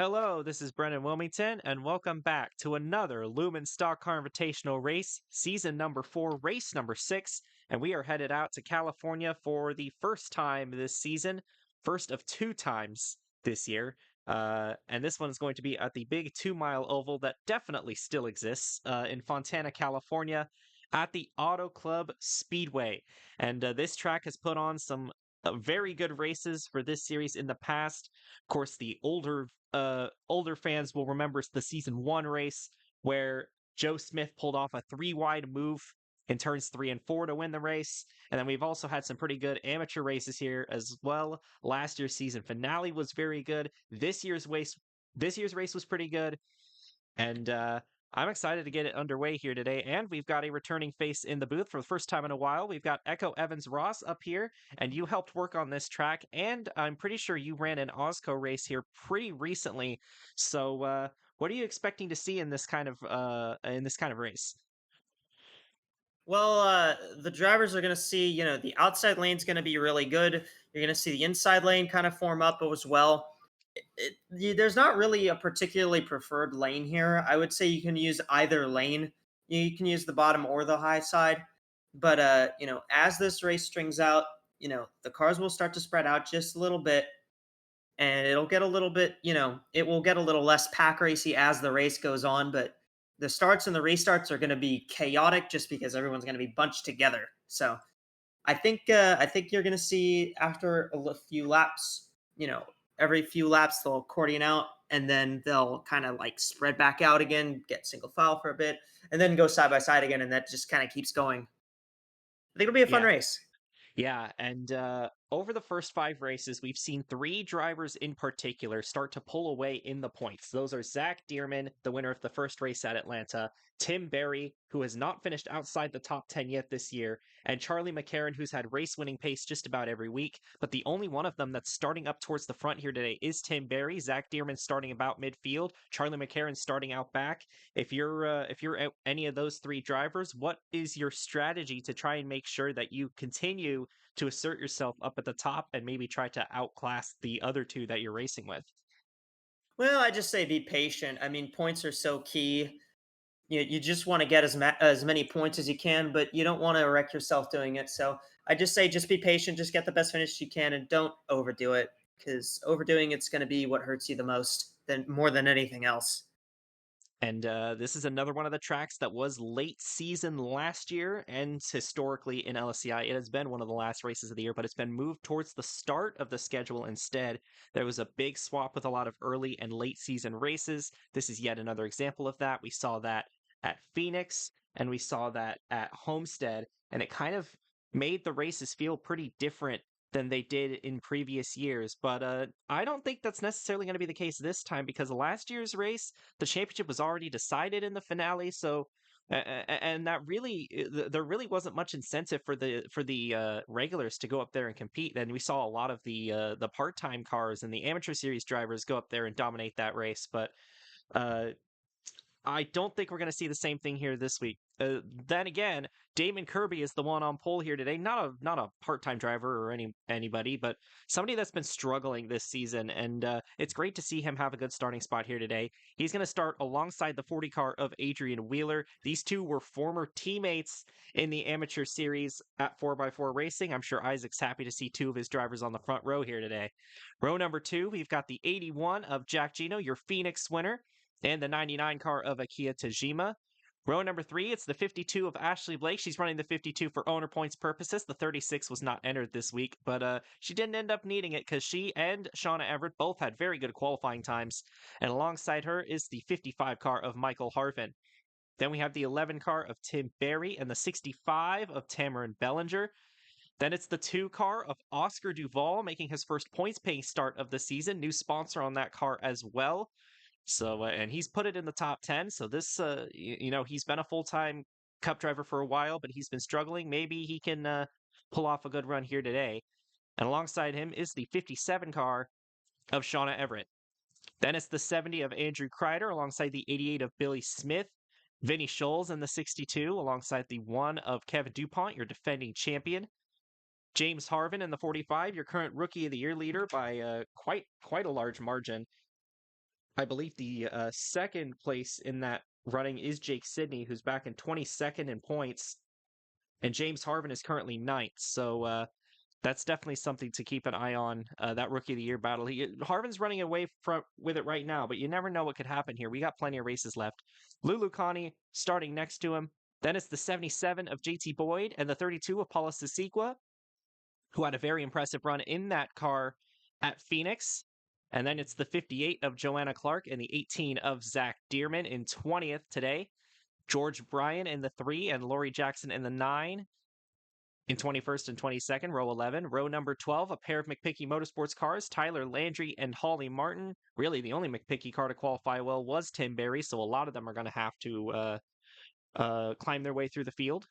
Hello, this is Brennan Wilmington, and welcome back to another Lumen Stock Car Invitational race, season number 4, race number 6. And we are headed out to California for the first time this season, first of 2 times this year. And this one is going to be at the big 2 mile oval that definitely still exists in Fontana, California, at the Auto Club Speedway. And this track has put on some very good races for this series in the past. Of course, the older fans will remember the season 1 race where Joe Smith pulled off a 3 wide move in turns 3 and 4 to win the race. And then we've also had some pretty good amateur races here as well. Last year's season finale was very good. This year's race was pretty good. And I'm excited to get it underway here today. And we've got a returning face in the booth for the first time in a while. We've got Echo Evans Ross up here, and you helped work on this track. And I'm pretty sure you ran an Osco race here pretty recently. So, what are you expecting to see in this kind of race? Well, the drivers are going to see, the outside lane's going to be really good. You're going to see the inside lane kind of form up as well. There's not really a particularly preferred lane here. I would say you can use either lane. You can use the bottom or the high side. But, as this race strings out, the cars will start to spread out just a little bit. And it'll get a little bit, it will get a little less pack racy as the race goes on. But the starts and the restarts are going to be chaotic just because everyone's going to be bunched together. So I think you're going to see after few laps, every few laps they'll accordion out and then they'll kind of like spread back out again, get single file for a bit, and then go side by side again, and that just kind of keeps going. I think it'll be a fun Yeah. race. Yeah, and over the first 5 races, we've seen 3 drivers in particular start to pull away in the points. Those are Zach Dearman, the winner of the first race at Atlanta, Tim Berry, who has not finished outside the top 10 yet this year, and Charlie McCarron, who's had race-winning pace just about every week. But the only one of them that's starting up towards the front here today is Tim Berry. Zach Dearman starting about midfield, Charlie McCarron starting out back. If you're any of those 3 drivers, what is your strategy to try and make sure that you continue to assert yourself up at the top and maybe try to outclass the other 2 that you're racing with? Well, I just say be patient. I mean, points are so key. You just want to get as many points as you can, but you don't want to wreck yourself doing it. So I just say just be patient, just get the best finish you can, and don't overdo it because overdoing it's going to be what hurts you the most, than more than anything else. And this is another one of the tracks that was late season last year, and historically in LSCI, it has been one of the last races of the year, but it's been moved towards the start of the schedule instead. There was a big swap with a lot of early and late season races. This is yet another example of that. We saw that at Phoenix, and we saw that at Homestead, and it kind of made the races feel pretty different than they did in previous years. But I don't think that's necessarily going to be the case this time because last year's race, the championship was already decided in the finale. So, and that really, there really wasn't much incentive for the regulars to go up there and compete. And we saw a lot of the part time cars and the amateur series drivers go up there and dominate that race. But uh, I don't think we're going to see the same thing here this week. Then again, Damon Kirby is the one on pole here today. Not a part-time driver or anybody, but somebody that's been struggling this season, and it's great to see him have a good starting spot here today. He's going to start alongside the 40 car of Adrian Wheeler. These 2 were former teammates in the amateur series at 4x4 Racing. I'm sure Isaac's happy to see 2 of his drivers on the front row here today. Row number 2, we've got the 81 of Jack Gino, your Phoenix winner, and the 99 car of Akia Tajima. Row number 3, it's the 52 of Ashley Blake. She's running the 52 for owner points purposes. The 36 was not entered this week, but she didn't end up needing it because she and Shauna Everett both had very good qualifying times. And alongside her is the 55 car of Michael Harvin. Then we have the 11 car of Tim Berry and the 65 of Tamarin Bellinger. Then it's the 2 car of Oscar Duvall making his first points paying start of the season. New sponsor on that car as well. So, and he's put it in the top 10. So this, he's been a full-time cup driver for a while, but he's been struggling. Maybe he can pull off a good run here today. And alongside him is the 57 car of Shauna Everett. Then it's the 70 of Andrew Kreider alongside the 88 of Billy Smith. Vinny Scholes in the 62 alongside the 1 of Kevin DuPont, your defending champion. James Harvin in the 45, your current Rookie of the Year leader by quite a large margin. I believe the second place in that running is Jake Sidney, who's back in 22nd in points, and James Harvin is currently ninth. So that's definitely something to keep an eye on. That Rookie of the Year battle. Harvin's running away from with it right now, but you never know what could happen here. We got plenty of races left. Lulu Connie starting next to him. Then it's the 77 of JT Boyd and the 32 of Paula Sisiqua, who had a very impressive run in that car at Phoenix. And then it's the 58 of Joanna Clark and the 18 of Zach Dearman in 20th today. George Bryan in the 3 and Lori Jackson in the 9 in 21st and 22nd, row 11. Row number 12, a pair of McPicky Motorsports cars, Tyler Landry and Holly Martin. Really, the only McPicky car to qualify well was Tim Berry, so a lot of them are going to have to climb their way through the field.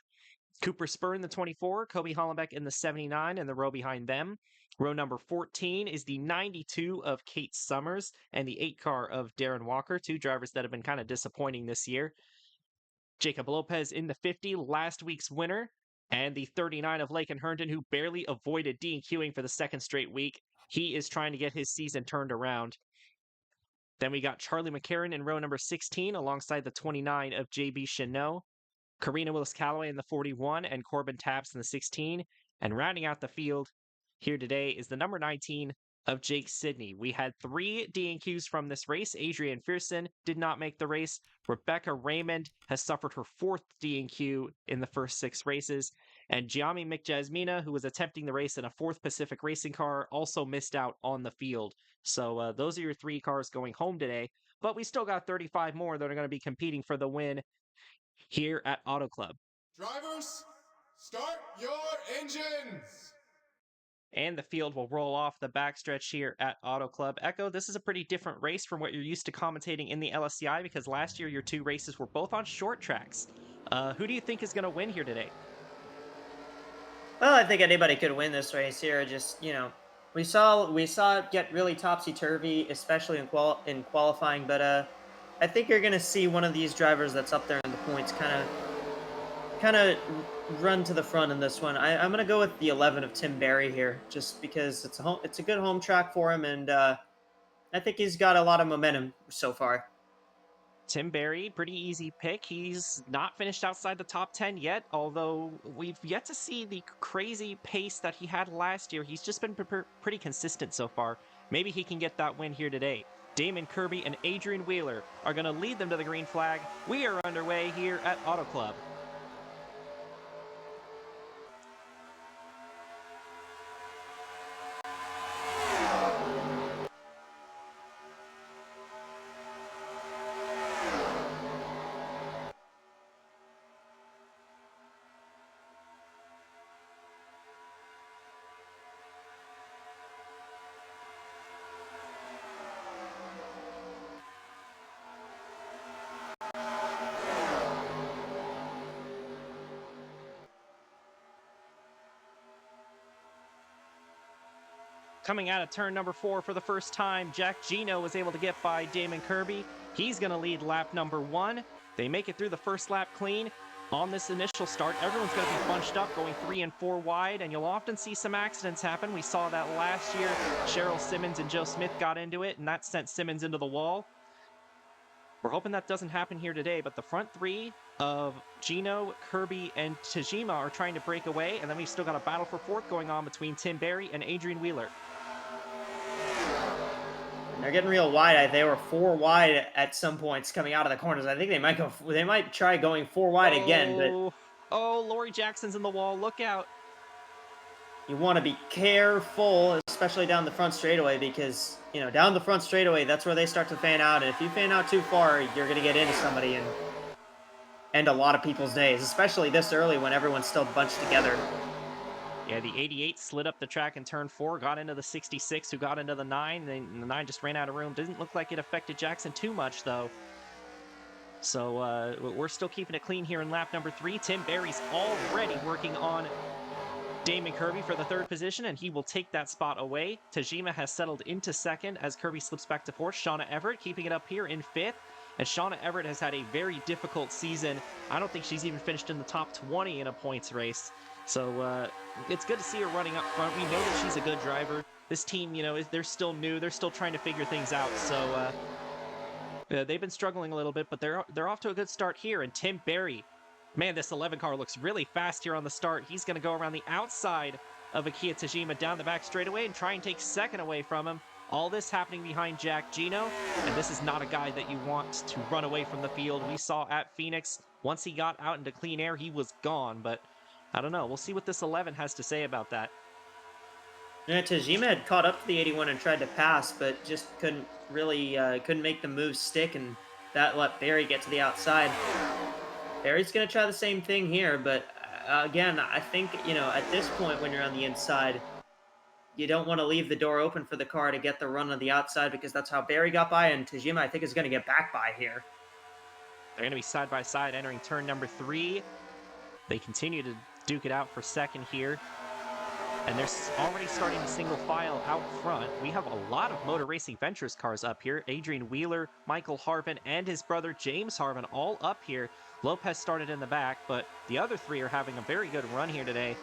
Cooper Spur in the 24, Kobe Hollenbeck in the 79, and the row behind them. Row number 14 is the 92 of Kate Summers and the 8 car of Darren Walker, two drivers that have been kind of disappointing this year. Jacob Lopez in the 50, last week's winner, and the 39 of Laken Herndon, who barely avoided DNQing for the second straight week. He is trying to get his season turned around. Then we got Charlie McCarron in row number 16 alongside the 29 of JB Chanot. Karina Willis-Callaway in the 41 and Corbin Taps in the 16. And rounding out the field here today is the number 19 of Jake Sidney. We had 3 DNQs from this race. Adrienne Fearson did not make the race. Rebecca Raymond has suffered her 4th DNQ in the first 6 races. And Gianni McJasmina, who was attempting the race in a 4th Pacific Racing car, also missed out on the field. So those are your 3 cars going home today. But we still got 35 more that are going to be competing for the win here at Auto Club. Drivers, start your engines! And the field will roll off the backstretch here at Auto Club. Echo, this is a pretty different race from what you're used to commentating in the LSCI, because last year your 2 races were both on short tracks. Who do you think is going to win here today? Well, I think anybody could win this race here. Just, we saw it get really topsy turvy, especially in qualifying. But I think you're gonna see one of these drivers that's up there in the points kind of run to the front in this one. I'm gonna go with the 11 of Tim Berry here, just because it's a good home track for him, and I think he's got a lot of momentum so far. Tim Berry, pretty easy pick. He's not finished outside the top 10 yet, although we've yet to see the crazy pace that he had last year. He's just been pretty consistent so far. Maybe he can get that win here today. Damon Kirby and Adrian Wheeler are going to lead them to the green flag. We are underway here at Auto Club. Coming out of turn number 4 for the first time, Jack Gino was able to get by Damon Kirby. He's going to lead lap number 1. They make it through the first lap clean. On this initial start, everyone's going to be bunched up, going 3 and 4 wide, and you'll often see some accidents happen. We saw that last year. Cheryl Simmons and Joe Smith got into it, and that sent Simmons into the wall. We're hoping that doesn't happen here today, but the front 3 of Gino, Kirby, and Tajima are trying to break away, and then we've still got a battle for 4th going on between Tim Berry and Adrian Wheeler. They're getting real wide. They were 4 wide at some points coming out of the corners. I think they might try going 4 wide again. But Lori Jackson's in the wall. Look out. You want to be careful, especially down the front straightaway, because, down the front straightaway, that's where they start to fan out. And if you fan out too far, you're going to get into somebody and end a lot of people's days, especially this early when everyone's still bunched together. Yeah, the 88 slid up the track in turn 4, got into the 66, who got into the 9, and the 9 just ran out of room. Didn't look like it affected Jackson too much, though. So we're still keeping it clean here in lap number 3. Tim Berry's already working on Damon Kirby for the 3rd position, and he will take that spot away. Tajima has settled into 2nd as Kirby slips back to 4th. Shauna Everett keeping it up here in 5th. And Shauna Everett has had a very difficult season. I don't think she's even finished in the top 20 in a points race. So it's good to see her running up front. We know that she's a good driver. This team, they're still new. They're still trying to figure things out. So They've been struggling a little bit, but they're off to a good start here. And Tim Berry, man, this 11 car looks really fast here on the start. He's going to go around the outside of Akira Tajima down the back straightaway and try and take second away from him. All this happening behind Jack Gino, and this is not a guy that you want to run away from the field. We saw at Phoenix, once he got out into clean air, he was gone, but I don't know. We'll see what this 11 has to say about that. Yeah, Tajima had caught up to the 81 and tried to pass, but just couldn't really couldn't make the move stick, and that let Barry get to the outside. Barry's going to try the same thing here, but again, I think, at this point when you're on the inside, you don't want to leave the door open for the car to get the run on the outside, because that's how Barry got by, and Tajima, I think, is going to get back by here. They're going to be side by side entering turn number 3. They continue to duke it out for second here. And they're already starting to single file out front. We have a lot of Motor Racing Ventures cars up here. Adrian Wheeler, Michael Harvin, and his brother James Harvin all up here. Lopez started in the back, but the other 3 are having a very good run here today.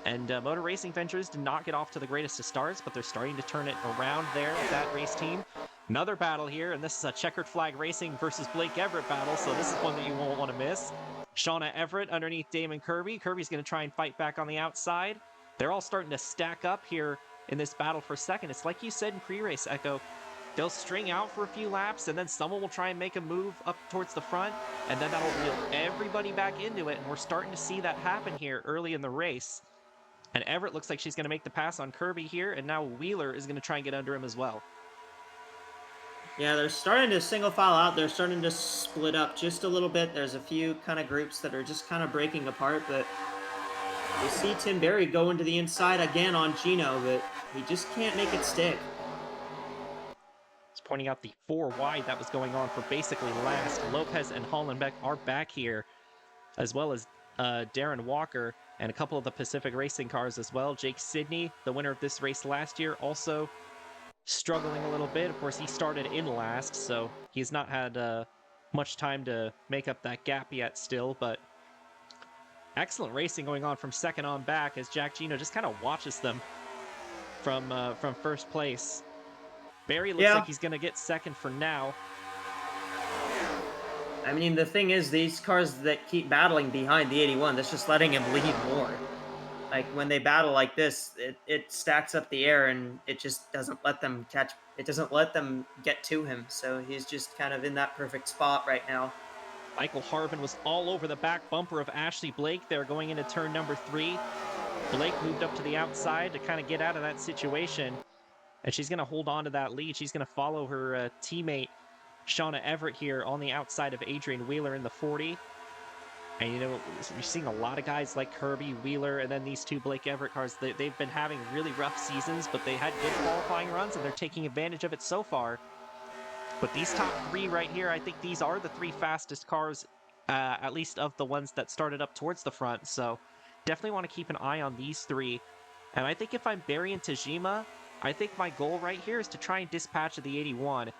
And Motor Racing Ventures did not get off to the greatest of starts, but they're starting to turn it around there with that race team. Another battle here, and this is a checkered flag racing versus Blake Everett battle, so this is one that you won't want to miss. Shauna Everett underneath Damon Kirby. Kirby's going to try and fight back on the outside. They're all starting to stack up here in this battle for second. It's like you said in pre-race, Echo. They'll string out for a few laps, and then someone will try and make a move up towards the front, and then that'll reel everybody back into it, and we're starting to see that happen here early in the race. And Everett looks like she's going to make the pass on Kirby here, and now Wheeler is going to try and get under him as well. Yeah, they're starting to single file out. They're starting to split up just a little bit. There's a few kind of groups that are just kind of breaking apart, but you see Tim Berry go into the inside again on Gino, but he just can't make it stick. Just pointing out the 4 wide that was going on for basically last. Lopez and Hollenbeck are back here, as well as Darren Walker and a couple of the Pacific Racing cars as well. Jake Sidney, the winner of this race last year, also struggling a little bit. Of course, he started in last, so he's not had much time to make up that gap yet still, but excellent racing going on from second on back as Jack Gino just kind of watches them from first place. Barry looks like he's going to get second for now. I mean, the thing is, these cars that keep battling behind the 81, that's just letting him lead more. Like, when they battle like this, it stacks up the air, and it just doesn't let them catch, it doesn't let them get to him. So he's just kind of in that perfect spot right now. Michael Harvin was all over the back bumper of Ashley Blake there going into turn number 3. Blake moved up to the outside to kind of get out of that situation, and she's going to hold on to that lead. She's going to follow her teammate, Shauna Everett, here on the outside of Adrian Wheeler in the 40. And, you're seeing a lot of guys like Kirby, Wheeler, and then these 2 Blake Everett cars. They've been having really rough seasons, but they had good qualifying runs, and they're taking advantage of it so far. But these top 3 right here, I think these are the 3 fastest cars, at least of the ones that started up towards the front. So definitely want to keep an eye on these 3. And I think if I'm Barry and Tajima, I think my goal right here is to try and dispatch the 81.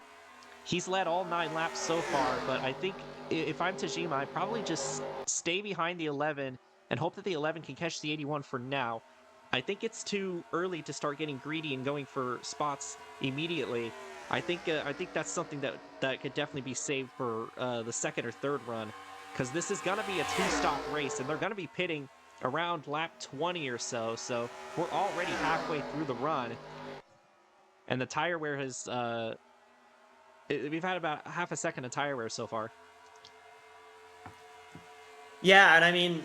He's led all 9 laps so far, but I think if I'm Tajima, I'd probably just stay behind the 11 and hope that the 11 can catch the 81 for now. I think it's too early to start getting greedy and going for spots immediately. I think that's something that could definitely be saved for the second or third run, because this is going to be a 2-stop race, and they're going to be pitting around lap 20 or so, so we're already halfway through the run, and the tire wear has... we've had about half a second of tire wear so far. Yeah, and I mean,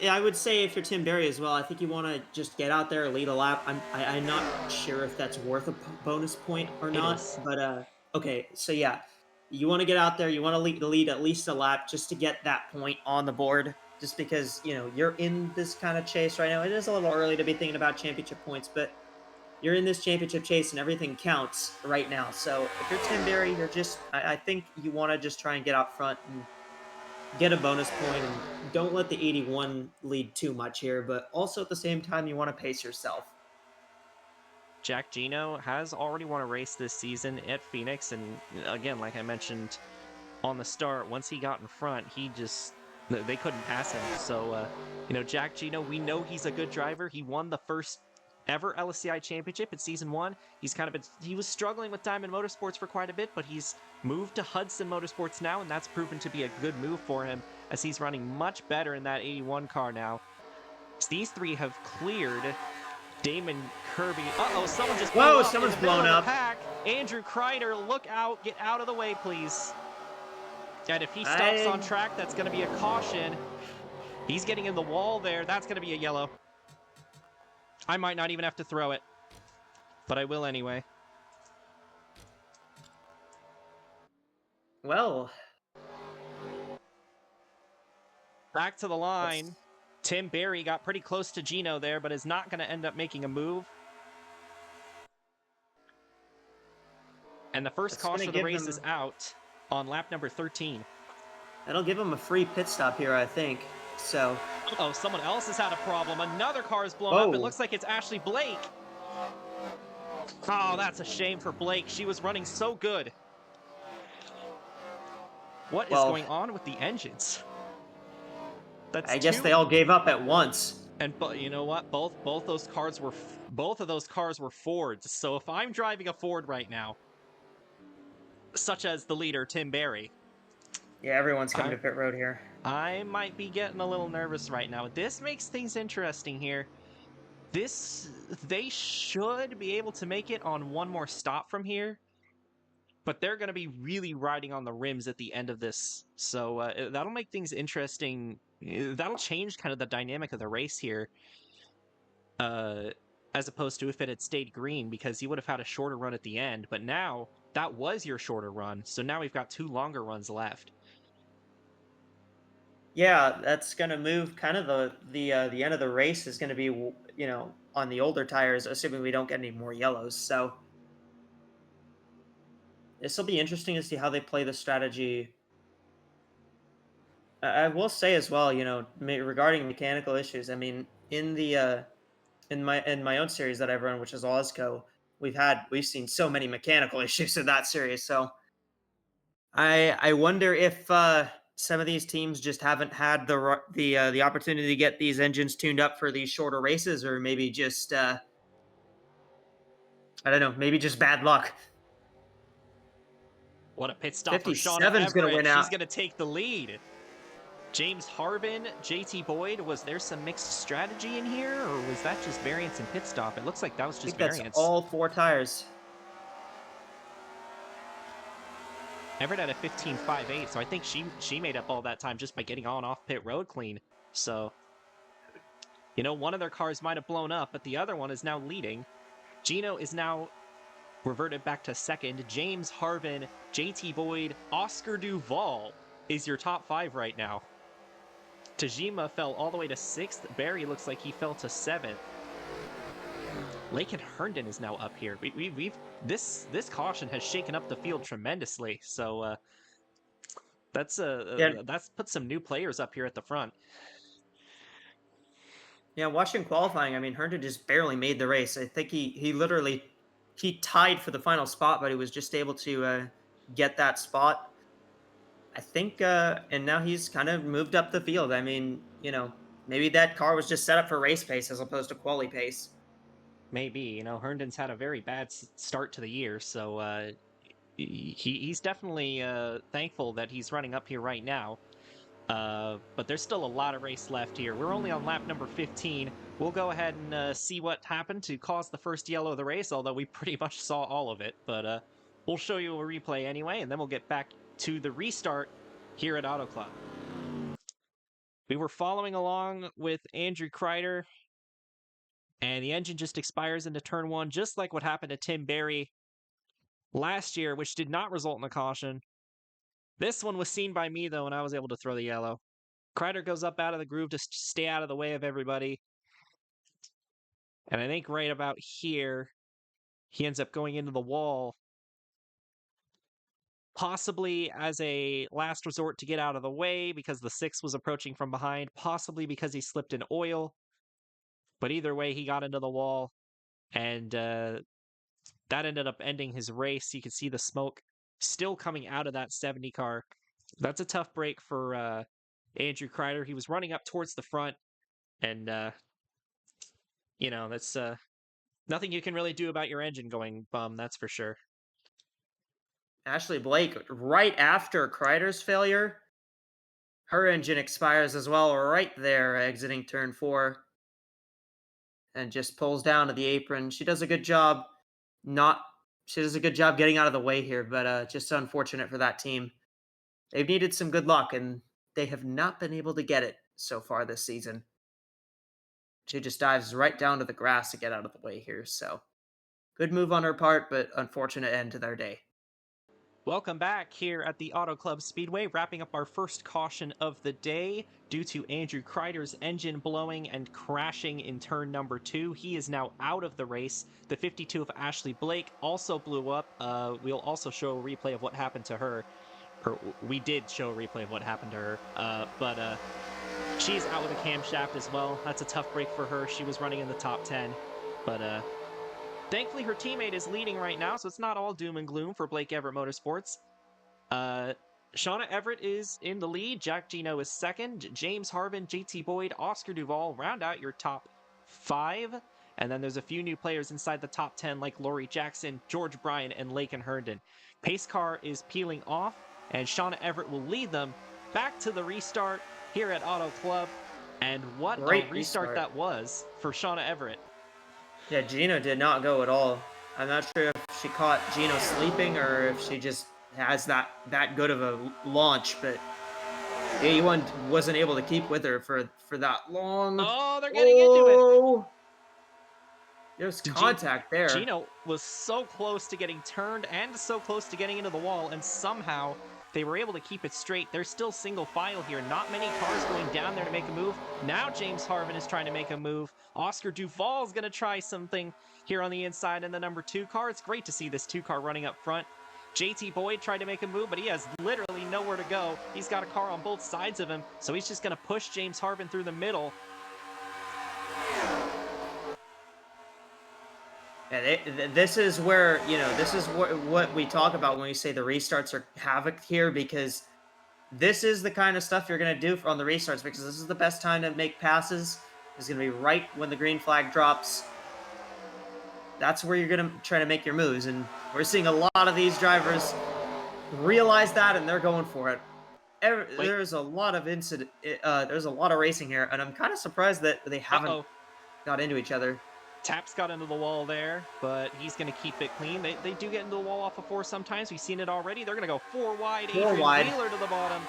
I would say if you're Tim Berry as well, I think you want to just get out there, lead a lap. I'm not sure if that's worth a bonus point or not, but okay, so yeah, you want to get out there, you want to lead at least a lap just to get that point on the board, just because, you're in this kind of chase right now. It is a little early to be thinking about championship points, but you're in this championship chase and everything counts right now. So if you're Tim Berry, I think you want to just try and get out front and get a bonus point, and don't let the 81 lead too much here, but also at the same time, you want to pace yourself. Jack Gino has already won a race this season at Phoenix, and again, like I mentioned on the start, once he got in front, they couldn't pass him. So, Jack Gino, we know he's a good driver. He won the first ever LSCI championship in season 1. He was struggling with Diamond Motorsports for quite a bit, but he's moved to Hudson Motorsports now, and that's proven to be a good move for him as he's running much better in that 81 car now. These three have cleared Damon Kirby. Someone just blew up someone's in the middle blown of the up. pack. Andrew Kreider, look out, get out of the way, please. And if he stops on track, that's going to be a caution. He's getting in the wall there. That's going to be a yellow. I might not even have to throw it, but I will anyway. Well, back to the line. Tim Berry got pretty close to Gino there, but is not going to end up making a move. And the first caution of the race is out on lap number 13. That'll give him a free pit stop here, I think. So. Oh, someone else has had a problem. Another car is blown up. It looks like it's Ashley Blake. Oh, that's a shame for Blake. She was running so good. What is going on with the engines? I guess they all gave up at once. And you know what? Both of those cars were Fords. So if I'm driving a Ford right now, such as the leader Tim Berry, yeah, everyone's coming to pit road here. I might be getting a little nervous right now. This makes things interesting here. They should be able to make it on one more stop from here, but they're going to be really riding on the rims at the end of this. So that'll make things interesting. That'll change kind of the dynamic of the race here, as opposed to if it had stayed green, because you would have had a shorter run at the end. But now that was your shorter run, so now we've got 2 longer runs left. Yeah, that's going to move kind of the end of the race is going to be, you know, on the older tires, assuming we don't get any more yellows. So this will be interesting to see how they play the strategy. I will say as well, you know, regarding mechanical issues, I mean, in the in my own series that I've run, which is Ozco, we've seen so many mechanical issues in that series. So I wonder if some of these teams just haven't had the opportunity to get these engines tuned up for these shorter races, or maybe just I don't know, maybe just bad luck. What a pit stop for Shauna Everett. She's going to take the lead. James Harvin, JT Boyd, was there some mixed strategy in here, or was that just variance and pit stop? It looks like that was just variance. That's all 4 tires. Everett had a 15.58, so I think she made up all that time just by getting on off pit road clean. So, you know, one of their cars might have blown up, but the other one is now leading. Gino is now reverted back to second. James Harvin, JT Boyd, Oscar Duvall is your top 5 right now. Tajima fell all the way to 6th. Barry looks like he fell to 7th. Laken Herndon is now up here. This caution has shaken up the field tremendously. So that's put some new players up here at the front. Yeah, watching qualifying, I mean, Herndon just barely made the race. I think he literally tied for the final spot, but he was just able to get that spot. I think, and now he's kind of moved up the field. I mean, you know, maybe that car was just set up for race pace as opposed to quali pace. Maybe, you know, Herndon's had a very bad start to the year, so he's definitely thankful that he's running up here right now. But there's still a lot of race left here. We're only on lap number 15. We'll go ahead and see what happened to cause the first yellow of the race, although we pretty much saw all of it. But we'll show you a replay anyway, and then we'll get back to the restart here at Auto Club. We were following along with Andrew Kreider, and the engine just expires into turn 1, just like what happened to Tim Berry last year, which did not result in a caution. This one was seen by me, though, and I was able to throw the yellow. Kreider goes up out of the groove to stay out of the way of everybody. And I think right about here, he ends up going into the wall, possibly as a last resort to get out of the way because the 6 was approaching from behind, possibly because he slipped in oil. But either way, he got into the wall, and that ended up ending his race. You can see the smoke still coming out of that 70 car. That's a tough break for Andrew Kreider. He was running up towards the front, and you know, that's Nothing you can really do about your engine going bum, that's for sure. Ashley Blake, right after Kreider's failure, her engine expires as well, right there, exiting turn 4, and just pulls down to the apron. She does a good job not she does a good job getting out of the way here, but just unfortunate for that team. They've needed some good luck, and they have not been able to get it so far this season. She just dives right down to the grass to get out of the way here, so good move on her part, but unfortunate end to their day. Welcome back here at the Auto Club Speedway, wrapping up our first caution of the day due to Andrew Kreider's engine blowing and crashing in turn number 2. He is now out of the race. The 52 of Ashley Blake also blew up. We'll also show a replay of what happened to her. Or we did show a replay of what happened to her. But she's out with a camshaft as well. That's a tough break for her. She was running in the top 10. But thankfully, her teammate is leading right now, so it's not all doom and gloom for Blake Everett Motorsports. Shauna Everett is in the lead. Jack Gino is second. James Harvin, JT Boyd, Oscar Duvall round out your top 5. And then there's a few new players inside the top 10 like Laurie Jackson, George Bryan, and Laken Herndon. Pace car is peeling off, and Shauna Everett will lead them back to the restart here at Auto Club. And what Great a restart that was for Shauna Everett. Yeah, Gino did not go at all. I'm not sure if she caught Gino sleeping or if she just has that good of a launch, but A1 wasn't able to keep with her for that long. Oh, they're getting into it. There's contact there. Gino was so close to getting turned and so close to getting into the wall, and somehow they were able to keep it straight. There's still single file here. Not many cars going down there to make a move. Now James Harvin is trying to make a move. Oscar Duvall is going to try something here on the inside in the number 2 car. It's great to see this 2 car running up front. JT Boyd tried to make a move, but he has literally nowhere to go. He's got a car on both sides of him, so he's just going to push James Harvin through the middle. Yeah, this is where, this is what we talk about when we say the restarts are havoc here, because this is the kind of stuff you're going to do on the restarts, because this is the best time to make passes. It's going to be right when the green flag drops. That's where you're going to try to make your moves, and we're seeing a lot of these drivers realize that, and they're going for it. There's a lot of there's a lot of racing here, and I'm kind of surprised that they haven't got into each other. Taps got into the wall there, but he's going to keep it clean. They do get into the wall off of 4 sometimes. We've seen it already. They're going to go 4 wide. Adrian Wheeler to the bottom.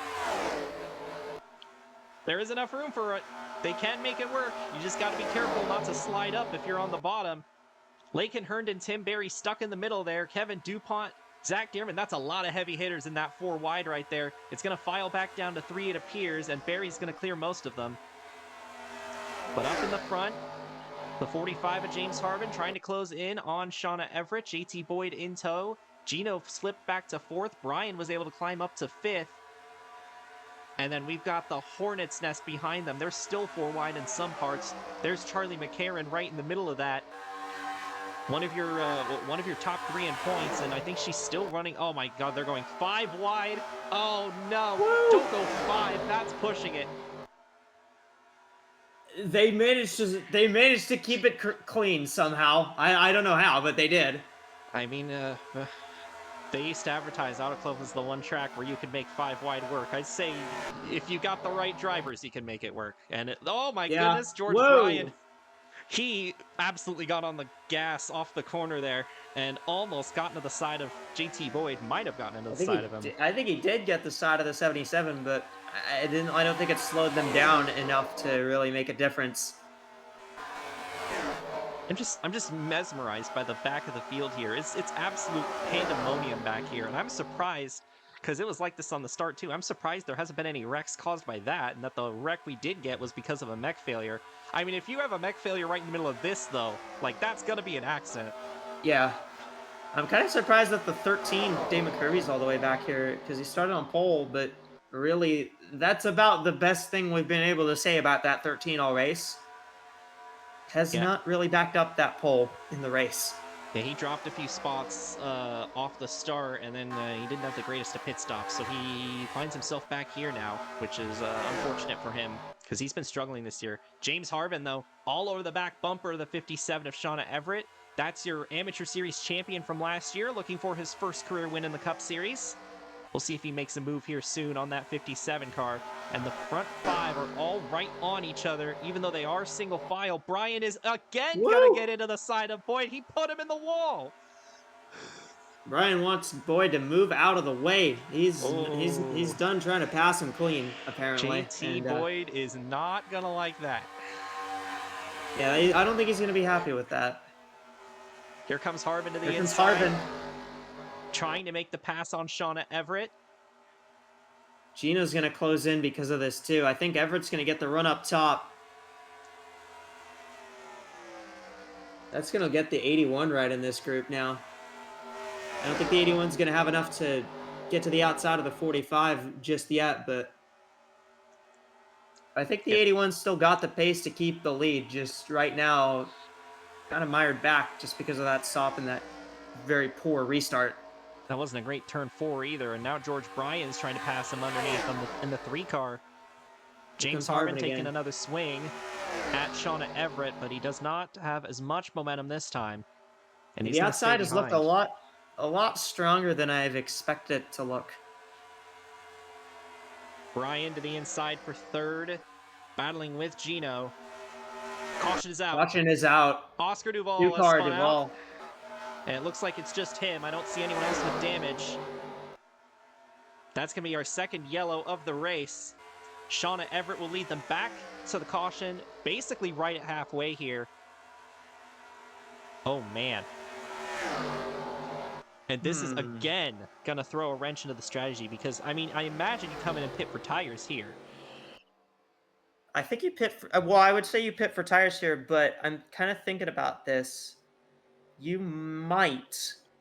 There is enough room for it. They can make it work. You just got to be careful not to slide up if you're on the bottom. Laken Herndon, Tim Berry stuck in the middle there. Kevin DuPont, Zach Dearman. That's a lot of heavy hitters in that 4 wide right there. It's going to file back down to 3, it appears, and Berry's going to clear most of them. But up in the front, the 45 of James Harvin trying to close in on Shauna Everett. JT Boyd in tow. Gino slipped back to 4th. Brian was able to climb up to 5th. And then we've got the Hornet's Nest behind them. They're still 4 wide in some parts. There's Charlie McCarron right in the middle of that. One of your top 3 in points, and I think she's still running. Oh my God, they're going 5 wide. Oh no, Woo! Don't go 5. That's pushing it. They managed to keep it clean somehow. I don't know how, but they did. I mean, they used to advertise Auto Club was the one track where you could make 5 wide work. I'd say if you got the right drivers, you can make it work. And oh my goodness, George Bryan. He absolutely got on the gas off the corner there and almost got into the side of JT Boyd. Might have gotten into the side of him. I think he did get the side of the 77, but I don't think it slowed them down enough to really make a difference. I'm just mesmerized by the back of the field here. It's absolute pandemonium back here, and I'm surprised because it was like this on the start too. I'm surprised there hasn't been any wrecks caused by that, and that the wreck we did get was because of a mech failure. I mean, if you have a mech failure right in the middle of this, though, like that's gonna be an accident. Yeah. I'm kind of surprised that the 13 Dave McCurry's all the way back here, because he started on pole, but really, that's about the best thing we've been able to say about that 13 all race. Has not really backed up that pole in the race. Yeah, he dropped a few spots off the start, and then he didn't have the greatest of pit stops, so he finds himself back here now, which is unfortunate for him, because he's been struggling this year. James Harvin, though, all over the back bumper of the 57 of Shauna Everett. That's your Amateur Series champion from last year, looking for his first career win in the Cup Series. We'll see if he makes a move here soon on that 57 car. And the front 5 are all right on each other, even though they are single file. Brian is again going to get into the side of Boyd. He put him in the wall. Brian wants Boyd to move out of the way. He's Oh. done trying to pass him clean, apparently. JT And, Boyd is not going to like that. yeah, I don't think he's going to be happy with that. Here comes Harvin to the Here comes inside. Harvin. Trying to make the pass on Shauna Everett. Gino's going to close in because of this, too. I think Everett's going to get the run up top. That's going to get the 81 right in this group now. I don't think the 81's going to have enough to get to the outside of the 45 just yet, but I think the 81's still got the pace to keep the lead. Just right now, kind of mired back just because of that stop and that very poor restart. That wasn't a great turn 4 either, and now George Bryan's trying to pass him underneath in the 3 car. James Harvin taking another swing at Shauna Everett, but he does not have as much momentum this time. And he's the outside has looked a lot stronger than I've expected it to look. Bryan to the inside for 3rd, battling with Gino. Caution is out. Caution is out. Oscar Duvall. 2-car Duvall. And it looks like it's just him. I don't see anyone else with damage. That's going to be our 2nd yellow of the race. Shauna Everett will lead them back to the caution, basically right at halfway here. Oh, man. And this is, again, going to throw a wrench into the strategy because, I mean, I imagine you come in and pit for tires here. I think you pit for... Well, I would say you pit for tires here, but I'm kind of thinking about this. You might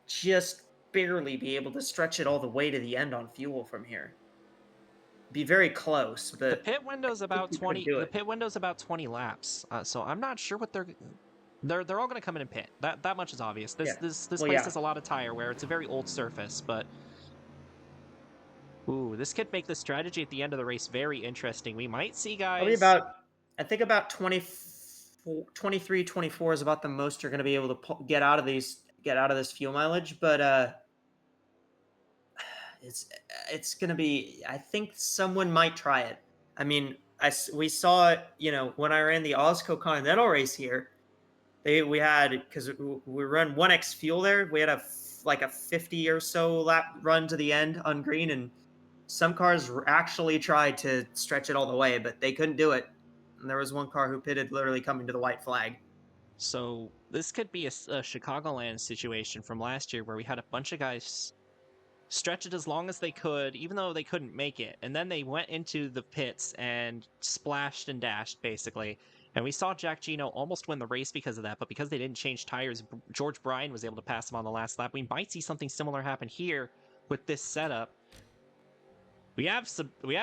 just barely be able to stretch it all the way to the end on fuel from here. Be very close, but the pit window's about 20. The pit window's about 20 laps, so I'm not sure what they're all going to come in and pit. That much is obvious. This place has a lot of tire wear. It's a very old surface, but ooh, this could make the strategy at the end of the race very interesting. We might see guys. I think about 23, 24 is about the most you're going to be able to get out of this fuel mileage, but it's going to be, I think someone might try it. I mean, we saw it, when I ran the Osco Continental race here, we had, because we run 1X fuel there, we had a 50 or so lap run to the end on green, and some cars actually tried to stretch it all the way, but they couldn't do it. And there was one car who pitted literally coming to the white flag. So this could be a Chicagoland situation from last year where we had a bunch of guys stretch it as long as they could, even though they couldn't make it. And then they went into the pits and splashed and dashed, basically. And we saw Jack Gino almost win the race because of that, but because they didn't change tires, George Bryan was able to pass him on the last lap. We might see something similar happen here with this setup. We have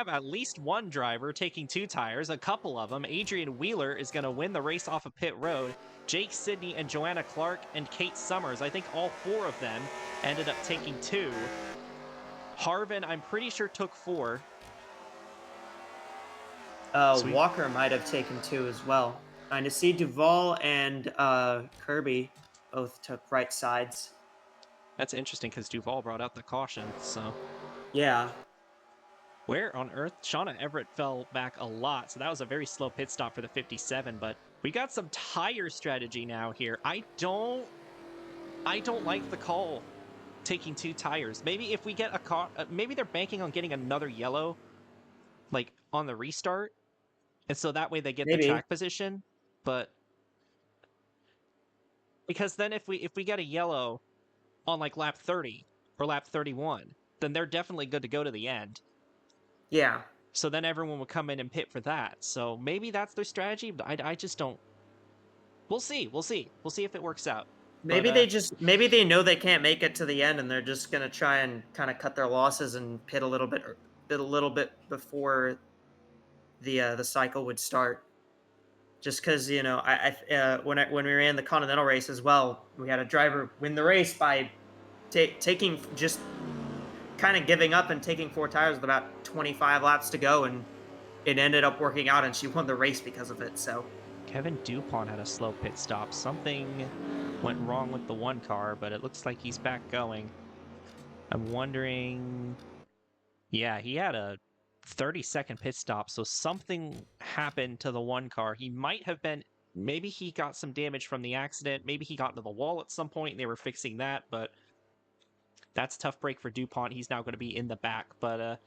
at least one driver taking 2 tires, a couple of them. Adrian Wheeler is going to win the race off of pit road. Jake Sidney and Joanna Clark and Kate Summers, I think all 4 of them ended up taking 2. Harvin, I'm pretty sure, took 4. Walker might have taken 2 as well. I see Duvall and Kirby both took right sides. That's interesting because Duvall brought out the caution, so... Yeah. Where on earth? Shauna Everett fell back a lot, so that was a very slow pit stop for the 57, but we got some tire strategy now here. I don't like the call taking 2 tires. Maybe if we get a car, maybe they're banking on getting another yellow, like on the restart, and so that way they get the track position. But because then if we get a yellow on like lap 30 or lap 31, then they're definitely good to go to the end. Yeah. So then everyone will come in and pit for that. So maybe that's their strategy, but I just don't. We'll see. We'll see if it works out. Maybe maybe they know they can't make it to the end, and they're just gonna try and kind of cut their losses and pit a little bit before the cycle would start. Just because when we ran the Continental race as well, we had a driver win the race by taking just kind of giving up and taking 4 tires with about 25 laps to go, and it ended up working out, and she won the race because of it. So Kevin Dupont had a slow pit stop. Something went wrong with the one car, but it looks like he's back going. I'm wondering... Yeah, he had a 30-second pit stop, so something happened to the one car. He might have been... Maybe he got some damage from the accident. Maybe he got into the wall at some point and they were fixing that, but that's a tough break for Dupont. He's now going to be in the back, but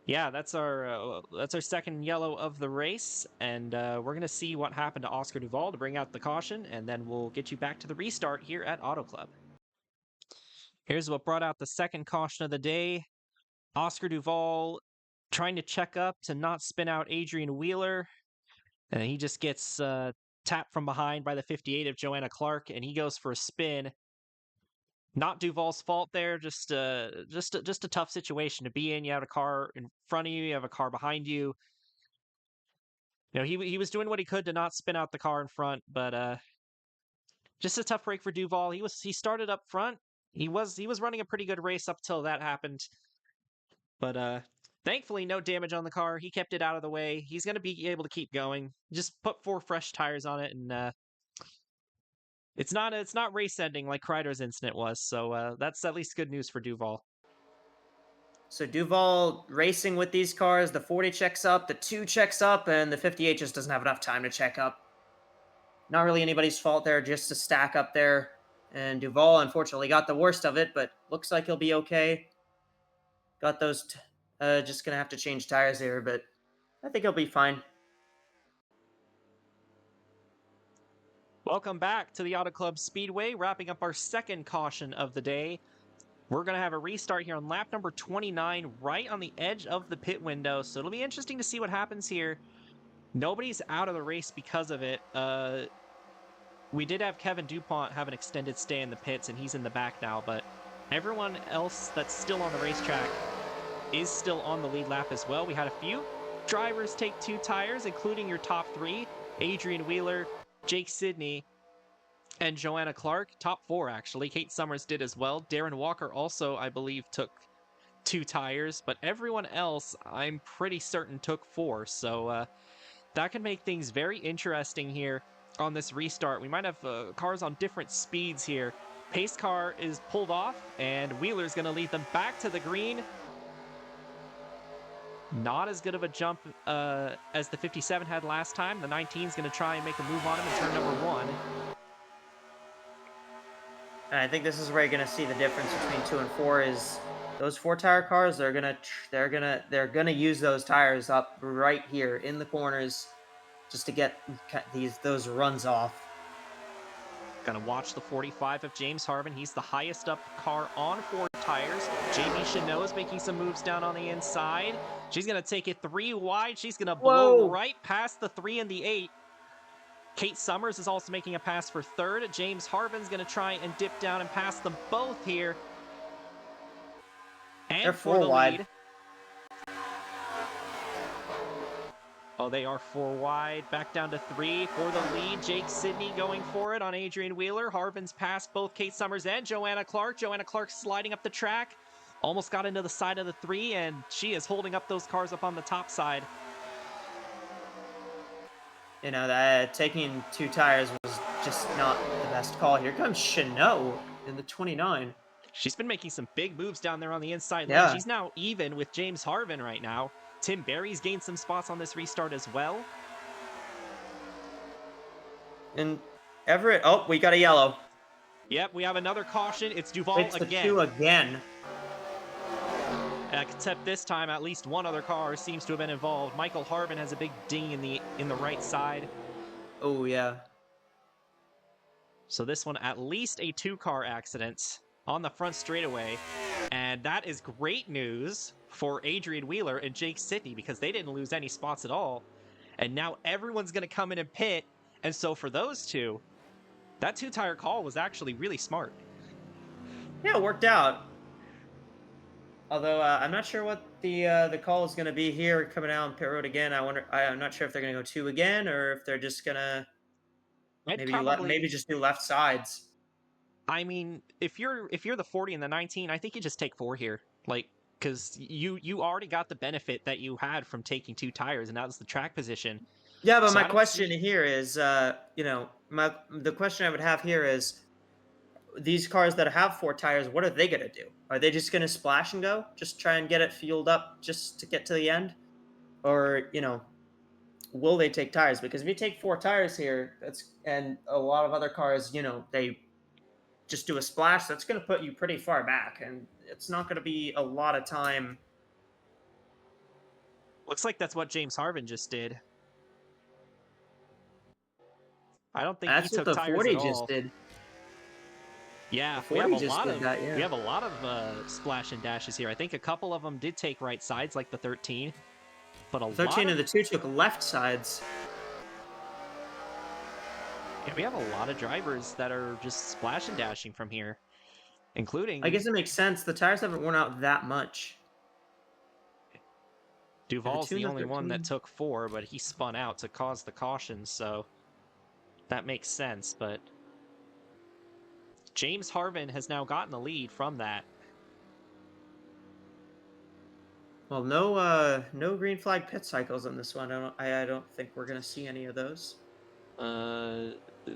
yeah, that's our second yellow of the race, and we're gonna see what happened to Oscar Duval to bring out the caution, and then we'll get you back to the restart here at Auto Club. Here's what brought out the second caution of the day. Oscar Duval trying to check up to not spin out Adrian Wheeler, and he just gets tapped from behind by the 58 of Joanna Clark, and he goes for a spin. Not Duval's fault there, just a tough situation to be in. You have a car in front of you, you have a car behind you. You know, he was doing what he could to not spin out the car in front, but just a tough break for Duval. He started up front. He was running a pretty good race up till that happened. But thankfully no damage on the car. He kept it out of the way. He's going to be able to keep going. Just put 4 fresh tires on it, and it's not race ending like Kreider's incident was. So that's at least good news for Duval. So Duval racing with these cars. The 40 checks up, the 2 checks up, and the 58 just doesn't have enough time to check up. Not really anybody's fault there, just a stack up there. And Duval, unfortunately, got the worst of it, but looks like he'll be okay. Got those, just going to have to change tires here, but I think he'll be fine. Welcome back to the Auto Club Speedway, wrapping up our second caution of the day. We're going to have a restart here on lap number 29, right on the edge of the pit window, so it'll be interesting to see what happens here. Nobody's out of the race because of it. We did have Kevin Dupont have an extended stay in the pits, and he's in the back now, but everyone else that's still on the racetrack is still on the lead lap as well. We had a few drivers take 2 tires, including your top 3, Adrian Wheeler, Jake Sidney, and Joanna Clark. Top 4, actually. Kate Summers did as well. Darren Walker also, I believe, took 2 tires, but everyone else, I'm pretty certain, took 4, so that can make things very interesting here on this restart. We might have cars on different speeds here. Pace car is pulled off, and Wheeler's going to lead them back to the green. Not as good of a jump as the 57 had last time. The 19 is going to try and make a move on him in turn number 1. And I think this is where you're going to see the difference between 2 and 4 is those 4-tire cars. They're gonna use those tires up right here in the corners just to get those runs off. Gonna watch the 45 of James Harvin. He's the highest up car on 4 tires. JB Chanot is making some moves down on the inside. She's gonna take it 3 wide. She's gonna blow right past the 3 and the 8. Kate Summers is also making a pass for 3rd. James Harvin's gonna try and dip down and pass them both here. And they're for the wide. lead. Oh, they are 4 wide. Back down to 3 for the lead. Jake Sidney going for it on Adrian Wheeler. Harvin's passed both Kate Summers and Joanna Clark. Joanna Clark sliding up the track. Almost got into the side of the 3, and she is holding up those cars up on the top side. You know, that taking 2 tires was just not the best call. Here comes Chanot in the 29. She's been making some big moves down there on the inside Yeah. lane. She's now even with James Harvin right now. Tim Berry's gained some spots on this restart as well. And Everett, oh, we got a yellow. Yep, we have another caution. It's Duval It's the again. 2 again. Except this time, at least one other car seems to have been involved. Michael Harvin has a big ding in the right side. Oh, yeah. So this one, at least a 2-car accident on the front straightaway. And that is great news for Adrian Wheeler and Jake Sidney, because they didn't lose any spots at all. And now everyone's going to come in and pit. And so for those two, that 2-tire call was actually really smart. Yeah, it worked out. Although I'm not sure what the call is going to be here coming out on pit road again. I'm not sure if they're going to go 2 again, or if they're just going to maybe just do left sides. I mean, if you're the 40 and the 19, I think you just take 4 here, like, because you already got the benefit that you had from taking 2 tires, and that was the track position. Yeah, but So my I don't question see. here is, the question I would have here is, these cars that have 4 tires, what are they gonna do? Are they just gonna splash and go? Just try and get it fueled up just to get to the end? Or, will they take tires? Because if you take 4 tires here, and a lot of other cars, they just do a splash, that's gonna put you pretty far back, and it's not gonna be a lot of time. Looks like that's what James Harvin just did. I don't think he That's what took the tires at 40 just all. did. The Yeah, we have 40 a just lot did of that, yeah. splash and dashes here. I think a couple of them did take right sides, like the 13, but a The lot 13 of and the 2 took left sides. yeah, we have a lot of drivers that are just splash and dashing from here, I including guess it makes sense. The tires haven't worn out that much. Yeah, the Duval's 2 the and the only one that 13. took 4, but he spun out to cause the caution, so that makes sense. But James Harvin has now gotten the lead from that. Well, no green flag pit cycles on this one. I don't think we're gonna see any of those. Uh,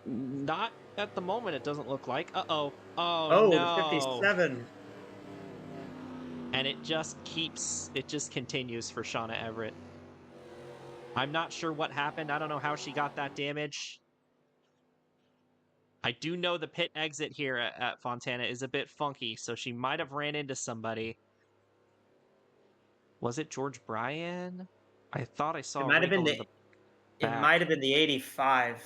not at the moment. It doesn't look like. Uh-oh. Oh Oh, the no. 57. And it just continues for Shauna Everett. I'm not sure what happened. I don't know how she got that damage. I do know the pit exit here at Fontana is a bit funky, so she might have ran into somebody. Was it George Bryan? I thought I It saw a might have been wrinkle in the the it might back. have been the 85,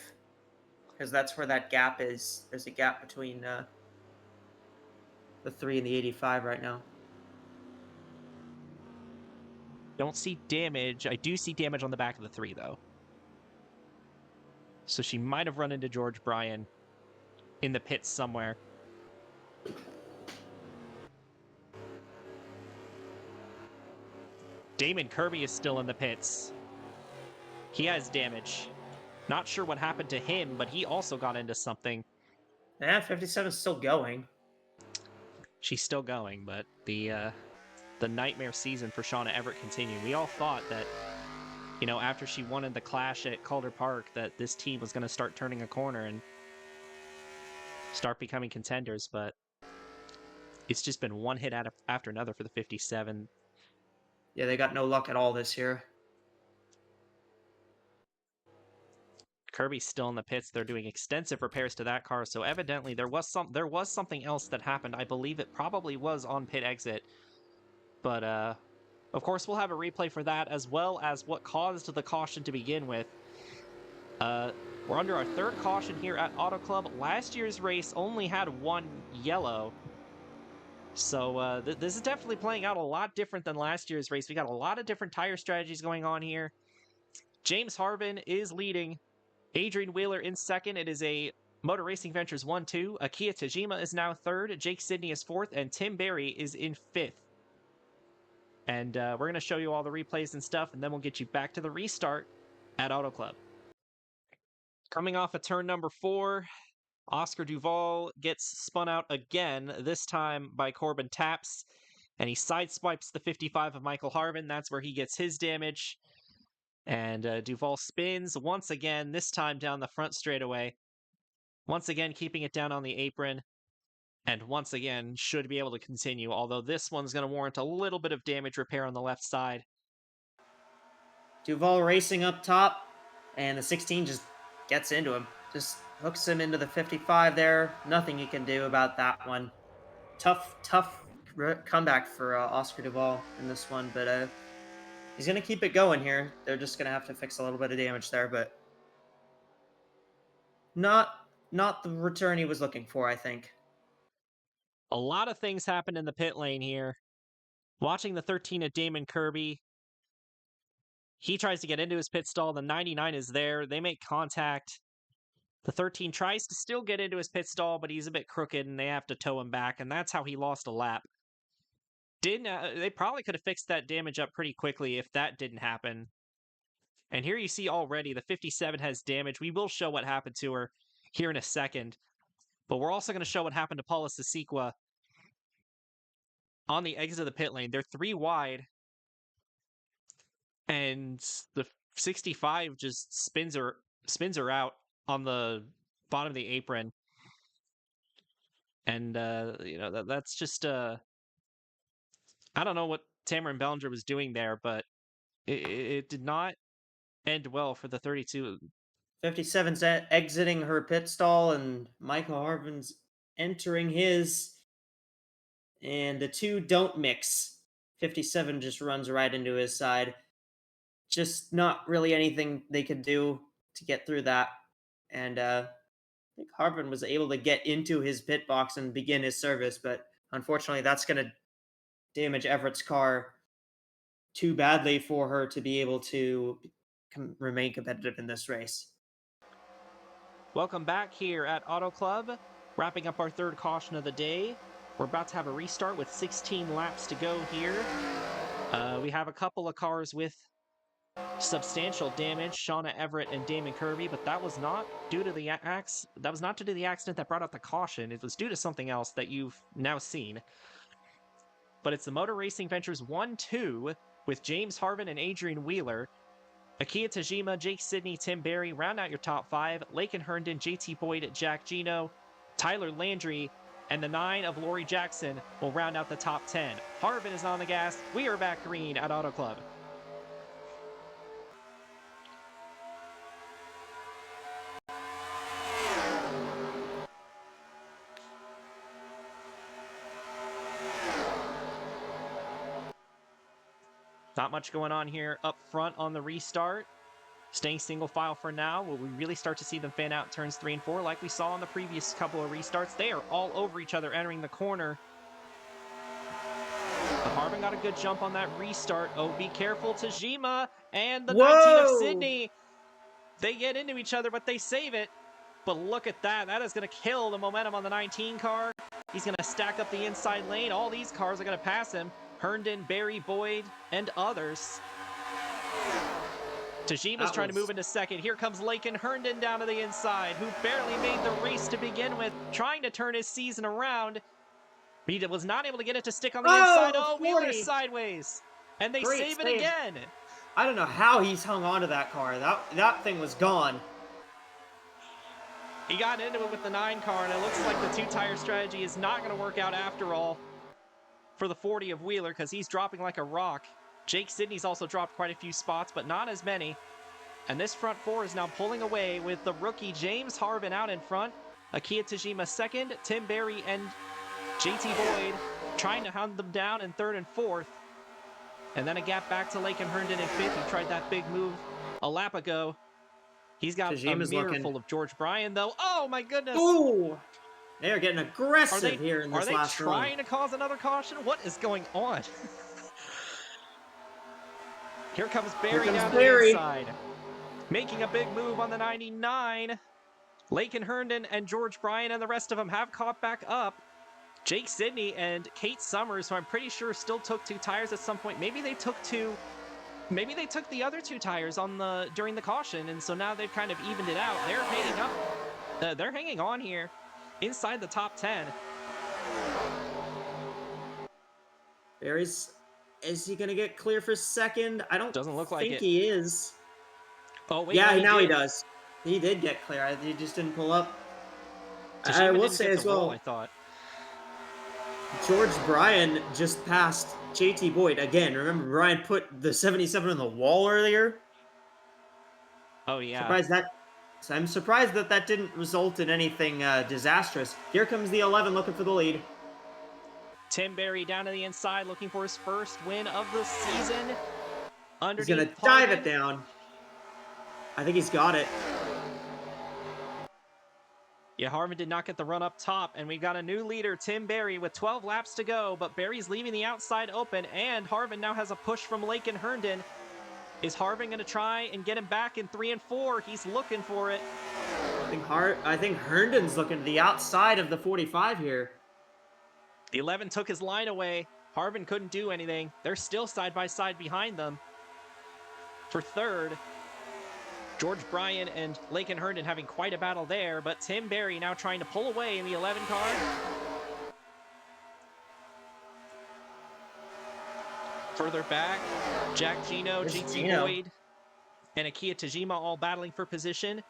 because that's where that gap is. There's a gap between the 3 and the 85 right now. Don't see damage. I do see damage on the back of the 3, though. So she might have run into George Bryan in the pits somewhere. Damon Kirby is still in the pits. He has damage. Not sure what happened to him, but he also got into something. Yeah, 57 is still going. She's still going, but the nightmare season for Shauna Everett continued. We all thought that, after she won in the Clash at Calder Park, that this team was going to start turning a corner and start becoming contenders, but it's just been one hit after another for the 57. Yeah, they got no luck at all this year. Kirby's still in the pits. They're doing extensive repairs to that car, so evidently there was something else that happened. I believe it probably was on pit exit, but of course we'll have a replay for that as well as what caused the caution to begin with. We're under our third caution here at Auto Club. Last year's race only had one yellow, so this is definitely playing out a lot different than last year's race. We got a lot of different tire strategies going on here. James Harvin is leading. Adrian Wheeler in second. It is a Motor Racing Ventures 1-2. Akiya Tajima is now third. Jake Sidney is fourth. And Tim Berry is in fifth. And we're going to show you all the replays and stuff, and then we'll get you back to the restart at Auto Club. Coming off of turn number 4, Oscar Duval gets spun out again, this time by Corbin Taps. And he sideswipes the 55 of Michael Harvin. That's where he gets his damage. And Duval spins once again, this time down the front straightaway. Once again, keeping it down on the apron. And once again, should be able to continue, although this one's going to warrant a little bit of damage repair on the left side. Duval racing up top, and the 16 just gets into him. Just hooks him into the 55 there. Nothing you can do about that one. Tough comeback for Oscar Duval in this one, but he's going to keep it going here. They're just going to have to fix a little bit of damage there, but not the return he was looking for, I think. A lot of things happened in the pit lane here. Watching the 13 of Damon Kirby, he tries to get into his pit stall. The 99 is there. They make contact. The 13 tries to still get into his pit stall, but he's a bit crooked, and they have to tow him back, and that's how he lost a lap. They probably could have fixed that damage up pretty quickly if that didn't happen. And here you see already the 57 has damage. We will show what happened to her here in a second, but we're also going to show what happened to Paula Sisiqua on the exit of the pit lane. They're 3 wide, and the 65 just spins her out on the bottom of the apron. And that's just I don't know what Tamarin Bellinger was doing there, but it did not end well for the 32. 57's exiting her pit stall, and Michael Harvin's entering his. And the two don't mix. 57 just runs right into his side. Just not really anything they could do to get through that. And I think Harvin was able to get into his pit box and begin his service, but unfortunately, that's going to damage Everett's car too badly for her to be able to remain competitive in this race. Welcome back here at Auto Club, wrapping up our third caution of the day. We're about to have a restart with 16 laps to go here. We have a couple of cars with substantial damage, Shauna Everett and Damon Kirby, but that was not due to the accident that brought out the caution. It was due to something else that you've now seen. But it's the Motor Racing Ventures 1-2 with James Harvin and Adrian Wheeler. Akiya Tajima, Jake Sidney, Tim Berry round out your top 5. Laken Herndon, JT Boyd, Jack Gino, Tyler Landry, and the 9 of Lori Jackson will round out the top 10. Harvin is on the gas. We are back green at Auto Club. Not much going on here up front on the restart. Staying single file for now. Will we really start to see them fan out turns 3 and 4 like we saw on the previous couple of restarts? They are all over each other entering the corner. But Harvin got a good jump on that restart. Oh, be careful, Tajima and the 19 of Sydney. They get into each other, but they save it. But look at that. That is going to kill the momentum on the 19 car. He's going to stack up the inside lane. All these cars are going to pass him. Herndon, Barry, Boyd, and others. Tajima's trying to move into second. Here comes Laken Herndon down to the inside, who barely made the race to begin with, trying to turn his season around. He was not able to get it to stick on the inside. Oh, Wheeler's sideways. And they save it again. I don't know how he's hung on to that car. That thing was gone. He got into it with the 9 car, and it looks like the 2-tire strategy is not going to work out after all for the 40 of Wheeler, because he's dropping like a rock. Jake Sidney's also dropped quite a few spots, but not as many. And this front 4 is now pulling away with the rookie James Harvin out in front. Akiya Tajima second, Tim Berry and JT Boyd trying to hound them down in 3rd and 4th. And then a gap back to Laken Herndon in 5th. He tried that big move a lap ago. He's got Tajima's a mirror full of George Bryan, though. Oh, my goodness. Ooh! They are getting aggressive here in this last run. Are they trying to cause another caution? What is going on? Here comes Barry down to the inside. Making a big move on the 99. Laken Herndon and George Bryan and the rest of them have caught back up. Jake Sidney and Kate Summers, who I'm pretty sure still took 2 tires at some point. Maybe they took the other 2 tires during the caution, and so now they've kind of evened it out. They're hanging up. They're hanging on here inside the top 10. Is he going to get clear for second? I don't Doesn't look like think it. he is. Oh, wait. Yeah, now he does. He did get clear. He just didn't pull up. I will say as well, I thought George Bryan just passed JT Boyd again. Remember, Bryan put the 77 on the wall earlier? Oh, yeah. I'm surprised that didn't result in anything disastrous. Here comes the 11 looking for the lead. Tim Berry down to the inside looking for his first win of the season. He's going to dive it down. I think he's got it. Yeah, Harvin did not get the run up top, and we got a new leader, Tim Berry, with 12 laps to go, but Berry's leaving the outside open, and Harvin now has a push from Laken Herndon. Is Harvin going to try and get him back in 3 and 4? He's looking for it. I think Herndon's looking to the outside of the 45 here. The 11 took his line away. Harvin couldn't do anything. They're still side by side behind them. For 3rd, George Bryan and Laken Herndon having quite a battle there, but Tim Berry now trying to pull away in the 11 car. Further back, Jack Gino, GT Boyd. and Akiya Tajima all battling for position.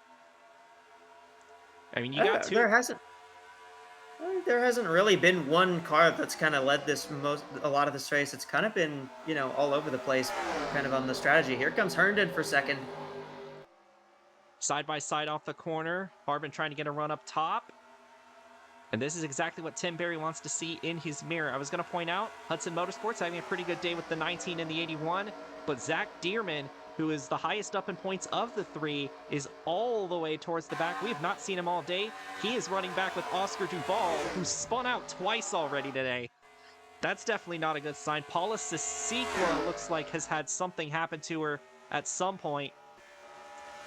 I mean, you got two. There hasn't really been one car that's kind of led a lot of this race. It's kind of been, all over the place, kind of on the strategy. Here comes Herndon for second. Side by side off the corner. Harbin trying to get a run up top. And this is exactly what Tim Berry wants to see in his mirror. I was going to point out, Hudson Motorsports having a pretty good day with the 19 and the 81, but Zach Dearman, who is the highest up in points of the three, is all the way towards the back. We have not seen him all day. He is running back with Oscar Duval, who spun out twice already today. That's definitely not a good sign. Paula Sisikwa looks like has had something happen to her at some point.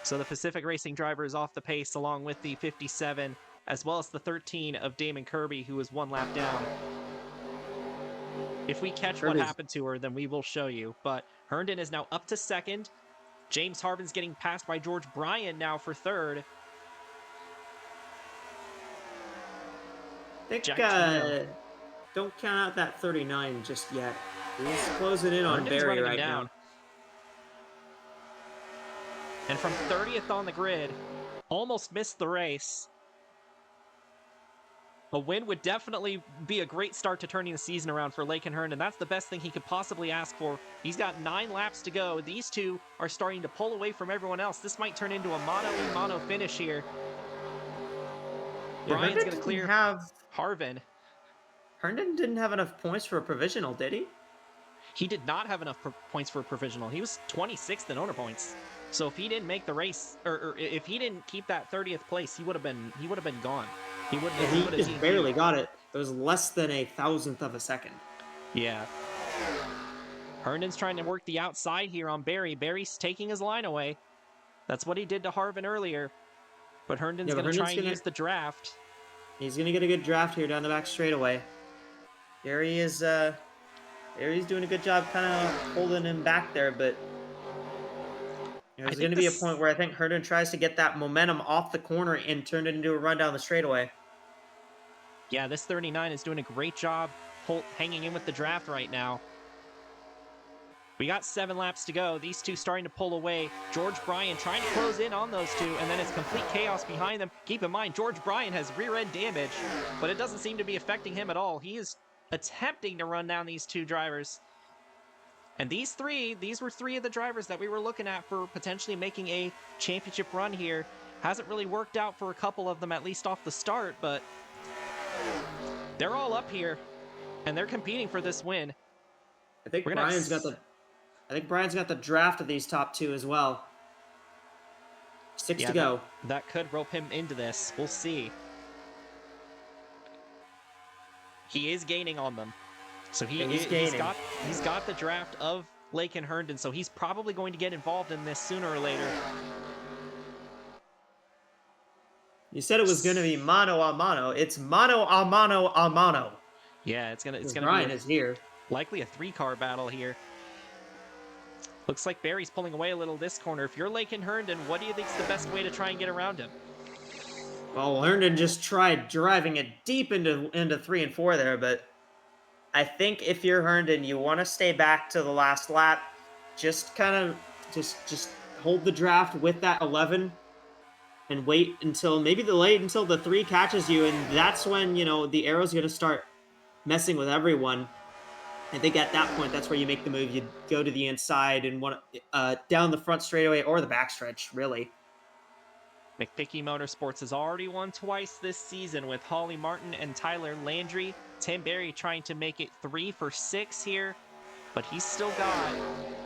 So the Pacific Racing driver is off the pace along with the 57, as well as the 13 of Damon Kirby, who is one lap down. If we catch what happened to her, then we will show you. But Herndon is now up to second. James Harbin's getting passed by George Bryan now for third. I think, don't count out that 39 just yet. He's closing in on Berry right now. And from 30th on the grid, almost missed the race. A win would definitely be a great start to turning the season around for Lakin Herndon. That's the best thing he could possibly ask for. He's got 9 laps to go. These two are starting to pull away from everyone else. This might turn into a mono finish here. Brian's going to clear Harvin. Herndon didn't have enough points for a provisional, did he? He did not have enough points for a provisional. He was 26th in owner points. So if he didn't make the race, or if he didn't keep that 30th place, he would have been gone. He just barely got it. It was less than a thousandth of a second. Yeah. Herndon's trying to work the outside here on Berry. Berry's taking his line away. That's what he did to Harvin earlier. But Herndon's going to try and use the draft. He's going to get a good draft here down the back straightaway. Berry's doing a good job kind of holding him back there, but there's going to be a point where I think Herndon tries to get that momentum off the corner and turn it into a run down the straightaway. Yeah, this 39 is doing a great job hanging in with the draft right now. We got 7 laps to go. These two starting to pull away. George Bryan trying to close in on those two, and then it's complete chaos behind them. Keep in mind, George Bryan has rear-end damage, but it doesn't seem to be affecting him at all. He is attempting to run down these two drivers. And these were 3 of the drivers that we were looking at for potentially making a championship run here. Hasn't really worked out for a couple of them, at least off the start, but they're all up here, and they're competing for this win. I think Brian's got the draft of these top 2 as well. 6 to go. That could rope him into this. We'll see. He is gaining on them. So he's got the draft of Lakin Herndon, so he's probably going to get involved in this sooner or later. You said it was going to be mano a mano. It's mano a mano a mano. Yeah, it's gonna Brian is here. Likely a 3-car battle here. Looks like Berry's pulling away a little this corner. If you're Lakin Herndon, what do you think is the best way to try and get around him? Well, Herndon just tried driving it deep into 3 and 4 there, but I think if you're Herndon, you want to stay back to the last lap. Just just hold the draft with that 11 and wait until the 3 catches you, and that's when, the arrow's going to start messing with everyone. I think at that point, that's where you make the move. You go to the inside and want down the front straightaway or the backstretch, really. McPicky Motorsports has already won twice this season with Holly Martin and Tyler Landry. Tim Berry trying to make it 3 for 6 here, but he's still got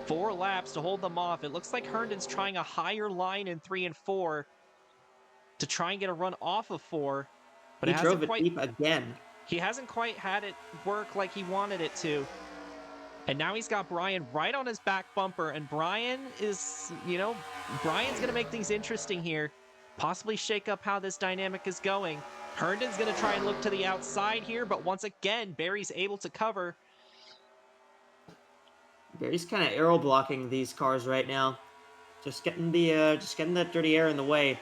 4 laps to hold them off. It looks like Herndon's trying a higher line in 3 and 4 to try and get a run off of 4, but he drove it deep again. He hasn't quite had it work like he wanted it to. And now he's got Brian right on his back bumper, and Brian is, Brian's going to make things interesting here. Possibly shake up how this dynamic is going. Herndon's going to try and look to the outside here, but once again, Berry's able to cover. Berry's kind of aero blocking these cars right now, just getting that dirty air in the way.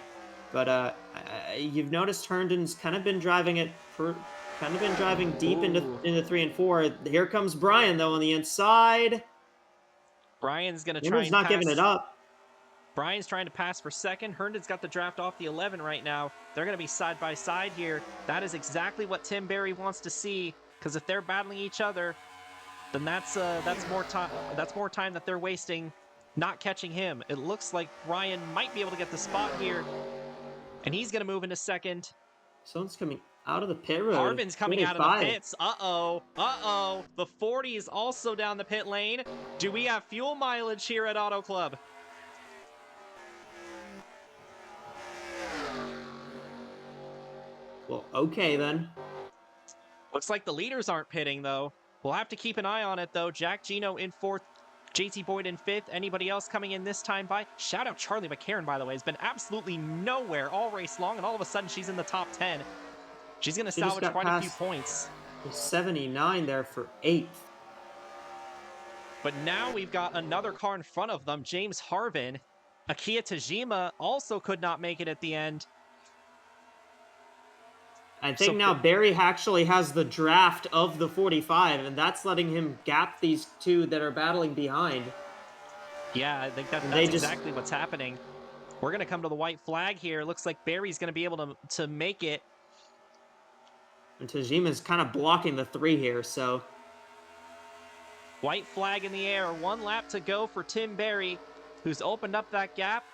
But you've noticed Herndon's kind of been driving deep into 3 and 4. Here comes Brian though on the inside. Brian's going to try and not giving it up. Brian's trying to pass for second. Herndon's got the draft off the 11 right now. They're going to be side by side here. That is exactly what Tim Berry wants to see, because if they're battling each other, then that's more time. That's more time that they're wasting not catching him. It looks like Brian might be able to get the spot here, and he's going to move into second. Someone's coming out of the pit road. Harbin's coming out of the 45. pits. Uh-oh. The 40 is also down the pit lane. Do we have fuel mileage here at Auto Club? Well, okay then. Looks like the leaders aren't pitting, though. We'll have to keep an eye on it, though. Jack Gino in fourth, JT Boyd in fifth. Anybody else coming in this time by? Shout out Charlie McCarron, by the way. Has been absolutely nowhere all race long, and all of a sudden she's in the top 10. She's going to salvage quite a few points. 79 there for 8th. But now we've got another car in front of them, James Harvin. Akiya Tajima also could not make it at the end. I think now Barry actually has the draft of the 45, and that's letting him gap these two that are battling behind. Yeah, I think that's exactly what's happening. We're going to come to the white flag here. Looks like Barry's going to be able to make it. And Tajima's kind of blocking the 3 here, so... White flag in the air. 1 lap to go for Tim Berry, who's opened up that gap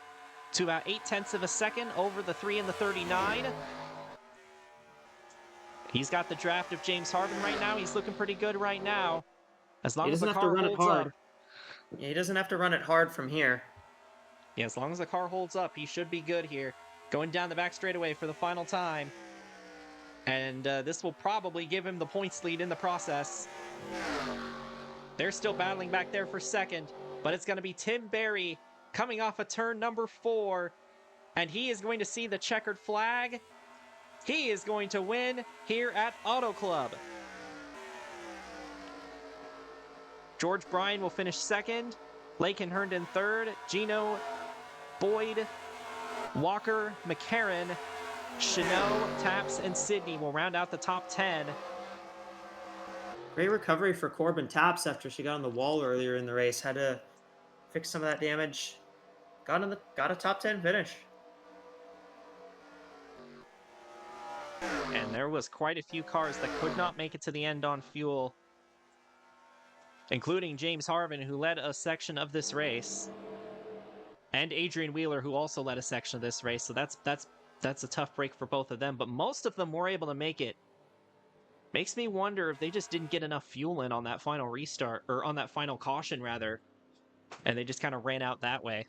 to about 0.8 of a second over the 3 and the 39. He's got the draft of James Harvin right now. He's looking pretty good right now. As long as the car holds up. Yeah, he doesn't have to run it hard from here. Yeah, as long as the car holds up, he should be good here. Going down the back straightaway for the final time. And this will probably give him the points lead in the process. They're still battling back there for second, but it's going to be Tim Berry coming off of turn number 4, and he is going to see the checkered flag. He is going to win here at Auto Club. George Bryan will finish second, Lakin Herndon third, Gino, Boyd, Walker, McCarron, Chanot, Taps, and Sydney will round out the top 10. Great recovery for Corbin Taps after she got on the wall earlier in the race. Had to fix some of that damage. Got a top 10 finish. And there was quite a few cars that could not make it to the end on fuel, including James Harvin, who led a section of this race, and Adrian Wheeler, who also led a section of this race. So that's a tough break for both of them, but most of them were able to make it. Makes me wonder if they just didn't get enough fuel in on that final restart, or on that final caution rather, and they just kind of ran out that way.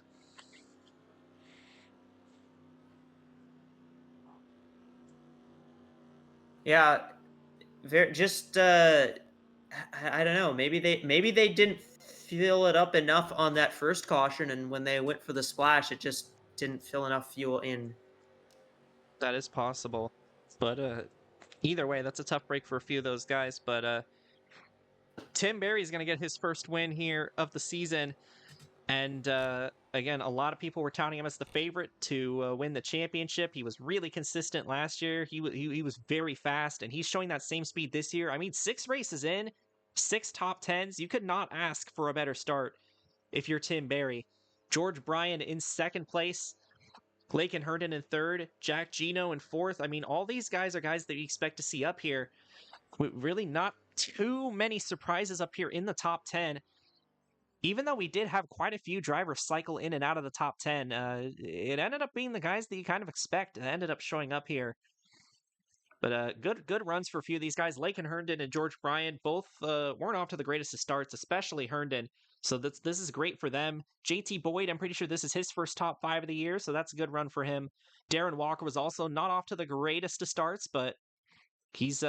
Yeah, I don't know. Maybe they didn't fill it up enough on that first caution, and when they went for the splash, it just didn't fill enough fuel in. That is possible, but either way, that's a tough break for a few of those guys. But Tim Berry is going to get his first win here of the season. And again, a lot of people were touting him as the favorite to win the championship. He was really consistent last year. He was very fast, and he's showing that same speed this year. I mean, 6 races in, 6 top 10s. You could not ask for a better start if you're Tim Berry. George Bryan in second place. Lakin Herndon in third. Jack Gino in fourth. I mean, all these guys are guys that you expect to see up here. Really not too many surprises up here in the top 10. Even though we did have quite a few drivers cycle in and out of the top 10, it ended up being the guys that you kind of expect that ended up showing up here. But good runs for a few of these guys. Lakin Herndon and George Bryan both weren't off to the greatest of starts, especially Herndon. So this is great for them. JT Boyd, I'm pretty sure this is his first top 5 of the year, so that's a good run for him. Darren Walker was also not off to the greatest of starts, but he's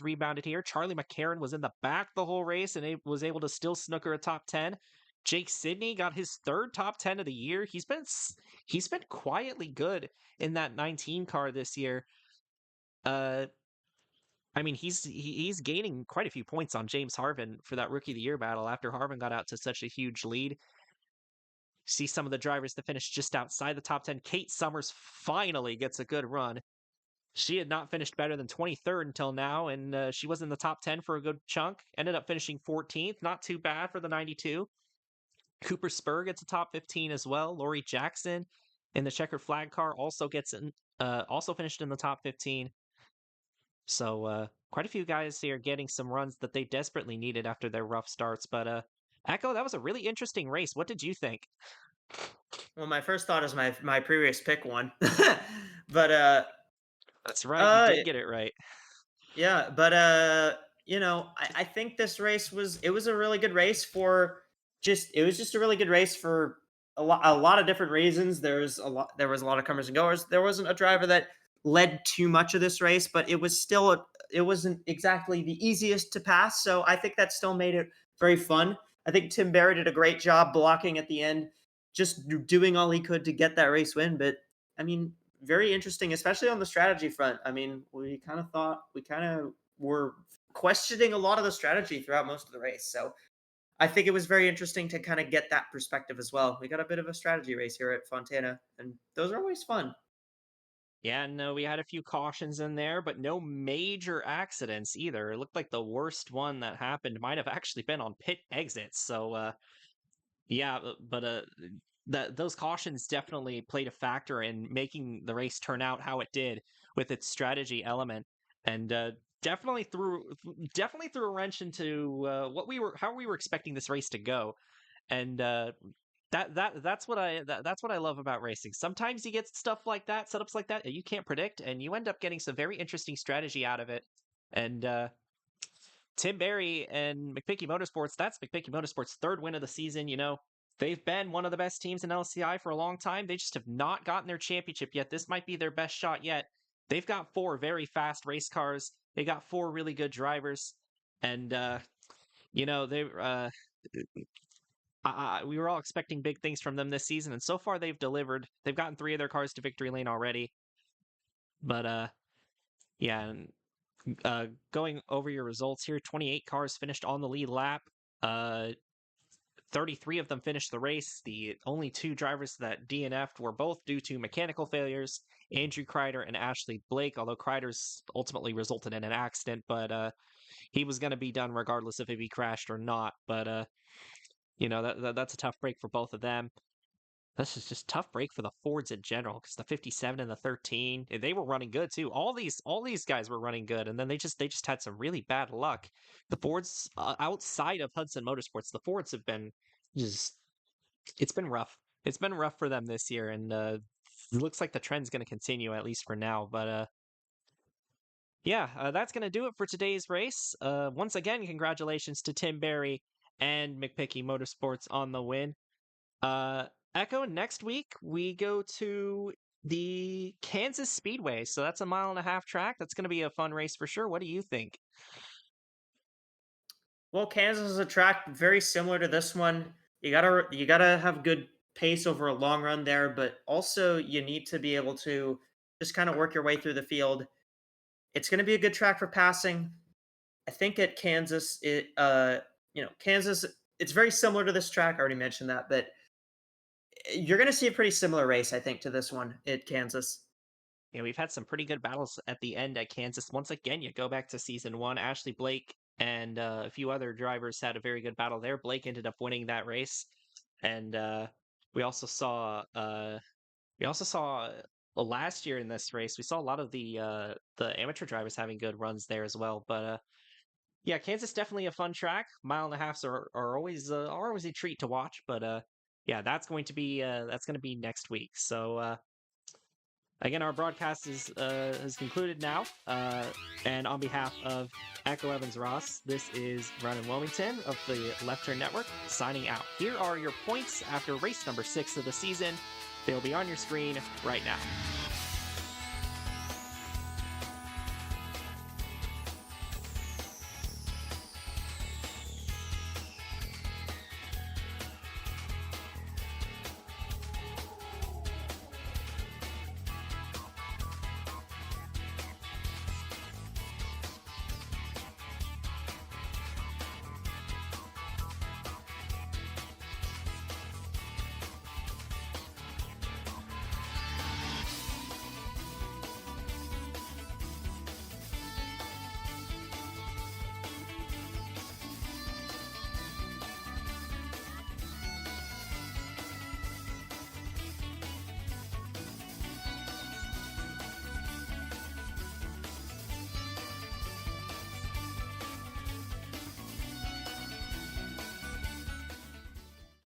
rebounded here. Charlie McCarron was in the back the whole race and was able to still snooker a top 10. Jake Sidney got his 3rd top 10 of the year. He's been quietly good in that 19 car this year. I mean, he's gaining quite a few points on James Harvin for that Rookie of the Year battle after Harvin got out to such a huge lead. See some of the drivers that finished just outside the top 10. Kate Summers finally gets a good run. She had not finished better than 23rd until now, and she was in the top 10 for a good chunk. Ended up finishing 14th. Not too bad for the 92. Cooper Spur gets a top 15 as well. Laurie Jackson in the checkered flag car also also finished in the top 15. So quite a few guys here getting some runs that they desperately needed after their rough starts. But Echo, that was a really interesting race. What did you think? Well, my first thought is my previous pick won, but That's right, you uh, did get it right. yeah, but I think this race was a really good race for it was just a really good race for a lot of different reasons. There was a lot of comers and goers. There wasn't a driver that led too much of this race, but it wasn't exactly the easiest to pass. So I think that still made it very fun. I think Tim Berry did a great job blocking at the end, just doing all he could to get that race win. But I mean, very interesting, especially on the strategy front. I mean, we kind of were questioning a lot of the strategy throughout most of the race. So I think it was very interesting to kind of get that perspective as well. We got a bit of a strategy race here at Fontana, and those are always fun. Yeah, no, we had a few cautions in there, but no major accidents either. It looked like the worst one that happened might have actually been on pit exits. So, yeah, but those cautions definitely played a factor in making the race turn out how it did with its strategy element, and definitely threw a wrench into how we were expecting this race to go, and that's what I love about racing. Sometimes you get stuff like that, setups like that you can't predict, and you end up getting some very interesting strategy out of it. And Tim Berry and McPicky Motorsports, that's McPicky Motorsports' third win of the season. They've been one of the best teams in LCI for a long time. They just have not gotten their championship yet. This might be their best shot yet. They've got 4 very fast race cars. They got 4 really good drivers, and they we were all expecting big things from them this season, and so far they've delivered. They've gotten 3 of their cars to victory lane already. But yeah, and, going over your results here, 28 cars finished on the lead lap. 33 of them finished the race. The only 2 drivers that DNF'd were both due to mechanical failures, Andrew Kreider and Ashley Blake, although Kreider's ultimately resulted in an accident, but he was going to be done regardless if he crashed or not. But that's a tough break for both of them. This is just tough break for the Fords in general, because the 57 and the 13, they were running good too. All these guys were running good, and then they just had some really bad luck. The Fords, outside of Hudson Motorsports, the Fords have been just it's been rough. It's been rough for them this year, and it looks like the trend's going to continue at least for now. But yeah, that's going to do it for today's race. Once again, congratulations to Tim Berry and McPicky Motorsports on the win. Uh, Echo, next week we go to the Kansas Speedway. So that's a 1.5 mile track. That's going to be a fun race for sure. What do you think? Well, Kansas is a track very similar to this one. You gotta have good pace over a long run there, but also you need to be able to just kind of work your way through the field. It's going to be a good track for passing. I think at Kansas, Kansas, it's very similar to this track. I already mentioned that, but you're going to see a pretty similar race, I think, to this one at Kansas. Yeah, we've had some pretty good battles at the end at Kansas. Once again, you go back to season 1, Ashley Blake and a few other drivers had a very good battle there. Blake ended up winning that race, and we also saw last year in this race, we saw a lot of the amateur drivers having good runs there as well. But yeah, Kansas definitely a fun track. 1.5 miles are always a treat to watch. But yeah, that's going to be next week. So again, our broadcast is concluded now. And on behalf of Echo Evans Ross, this is Brennan Wilmington of the Left Turn Network signing out. Here are your points after race number 6 of the season. They'll be on your screen right now.